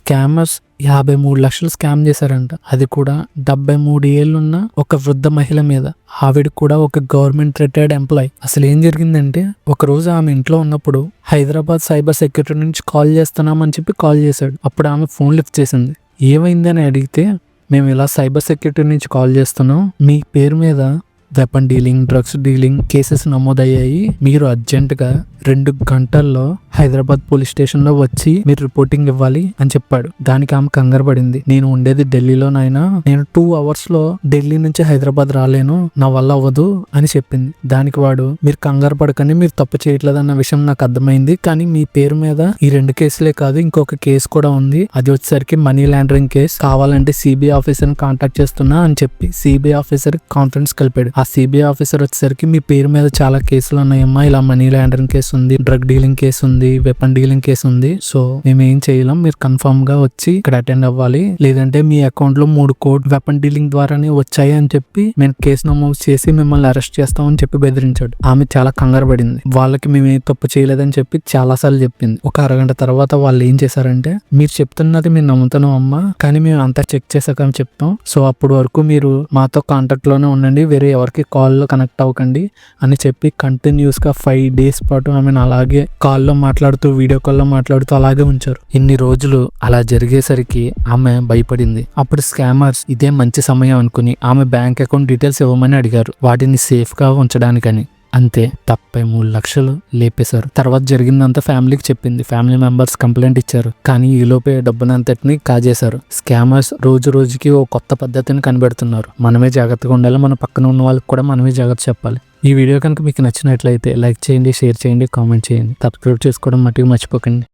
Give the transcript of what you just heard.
Scammers 53 లక్షలు scam చేశారంట. అది కూడా 73 ఏళ్ళున్న ఒక వృద్ధ మహిళ మీద. ఆవిడ కూడా ఒక గవర్నమెంట్ రిటైర్డ్ ఎంప్లాయ్. అసలు ఏం జరిగిందంటే, ఒక రోజు ఆమె ఇంట్లో ఉన్నప్పుడు హైదరాబాద్ సైబర్ సెక్యూరిటీ నుంచి కాల్ చేస్తున్నామని చెప్పి కాల్ చేశాడు. అప్పుడు ఆమె ఫోన్ లిఫ్ట్ చేసింది. ఏమైందని అడిగితే, మేము ఇలా సైబర్ సెక్యూరిటీ నుంచి కాల్ చేస్తున్నాం, మీ పేరు మీద weapon dealing, drugs dealing cases నమోదయ్యాయి, మీరు అర్జెంటుగా 2 గంటల్లో హైదరాబాద్ పోలీస్ స్టేషన్ లో వచ్చి మీరు రిపోర్టింగ్ ఇవ్వాలి అని చెప్పాడు. దానికి ఆమె కంగారు పడింది. నేను ఉండేది ఢిల్లీలో నాయనా, నేను 2 hours లో ఢిల్లీ నుంచి హైదరాబాద్ రాలేను, నా వల్ల అవ్వదు అని చెప్పింది. దానికి వాడు, మీరు కంగారు పడకండి, మీరు తప్పు చేయట్లేదు అన్న విషయం నాకు అర్థమైంది, కానీ మీ పేరు మీద ఈ 2 కేసులే కాదు, ఇంకొక కేసు కూడా ఉంది, అది వచ్చేసరికి మనీ లాండరింగ్ కేసు, కావాలంటే సిబిఐ ఆఫీసర్ ని కాంటాక్ట్ చేస్తున్నా అని చెప్పి సిబిఐ ఆఫీసర్ కాన్ఫరెన్స్ కలిపాడు. ఆ సిబిఐ ఆఫీసర్ వచ్చేసరికి, మీ పేరు మీద చాలా కేసులు ఉన్నాయమ్మా, ఇలా మనీ లాండరింగ్ కేసు ఉంది, డ్రగ్ డీలింగ్ కేసు ఉంది, వెపన్ డీలింగ్ కేసు ఉంది, సో మేము ఏం చేయలేం, మీరు కన్ఫర్మ్ గా వచ్చి ఇక్కడ అటెండ్ అవ్వాలి, లేదంటే మీ అకౌంట్ లో 3 కోట్ వెపన్ డీలింగ్ ద్వారానే వచ్చాయి అని చెప్పి మేము కేసు నమోదు చేసి మిమ్మల్ని అరెస్ట్ చేస్తామని చెప్పి బెదిరించాడు. ఆమె చాలా కంగారు పడింది. వాళ్ళకి మేము ఏ తప్పు చేయలేదని చెప్పి చాలా సార్లు చెప్పింది. ఒక అరగంట తర్వాత వాళ్ళు ఏం చేశారంటే, మీరు చెప్తున్నది మేము నమ్ముతున్నాం అమ్మా, కానీ మేము అంతా చెక్ చేసాక చెప్తాం, సో అప్పటి వరకు మీరు మాతో కాంటాక్ట్ లోనే ఉండండి, వేరే ఎవరికి కాల్ లో కనెక్ట్ అవ్వకండి అని చెప్పి కంటిన్యూస్ గా 5 days పాటు ఆమెను అలాగే కాల్లో మాట్లాడుతూ, వీడియో కాల్లో మాట్లాడుతూ అలాగే ఉంచారు. ఇన్ని రోజులు అలా జరిగేసరికి ఆమె భయపడింది. అప్పుడు స్కామర్స్ ఇదే మంచి సమయం అనుకుని ఆమె బ్యాంక్ అకౌంట్ డీటెయిల్స్ ఇవ్వమని అడిగారు, వాటిని సేఫ్ గా ఉంచడానికని. అంతే, 73 లక్షలు లేపేశారు. తర్వాత జరిగిందంతా ఫ్యామిలీకి చెప్పింది. ఫ్యామిలీ మెంబర్స్ కంప్లైంట్ ఇచ్చారు, కానీ ఈలోపే డబ్బునంతటిని కాజేశారు. స్కామర్స్ రోజు రోజుకి ఓ కొత్త పద్ధతిని కనిపెడుతున్నారు. మనమే జాగ్రత్తగా ఉండాలి, మన పక్కన ఉన్న వాళ్ళకి కూడా మనమే జాగ్రత్త చెప్పాలి. ఈ వీడియో కనుక మీకు నచ్చినట్లయితే లైక్ చేయండి, షేర్ చేయండి, కామెంట్ చేయండి, సబ్స్క్రైబ్ చేసుకోవడం మట్టుకు మర్చిపోకండి.